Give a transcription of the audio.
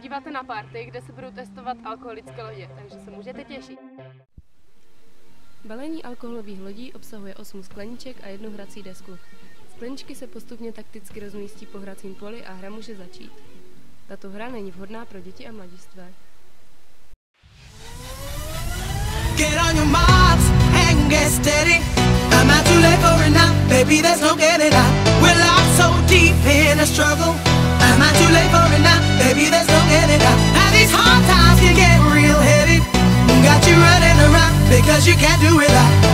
podíváte na party, kde se budou testovat alkoholické lodě, takže se můžete těšit. Balení alkoholových lodí obsahuje 8 skleniček a 1 hrací desku. Skleničky se postupně takticky rozmístí po hracím poli a hra může začít. Tato hra není vhodná pro děti a mladistvé. Get on your marks and get steady. I'm not too late for it now, baby, there's no getting out. We're locked so deep in a struggle. I'm not too late for it now, baby, there's no getting out. Now these hard times can get real heavy. Got you running around because you can't do without.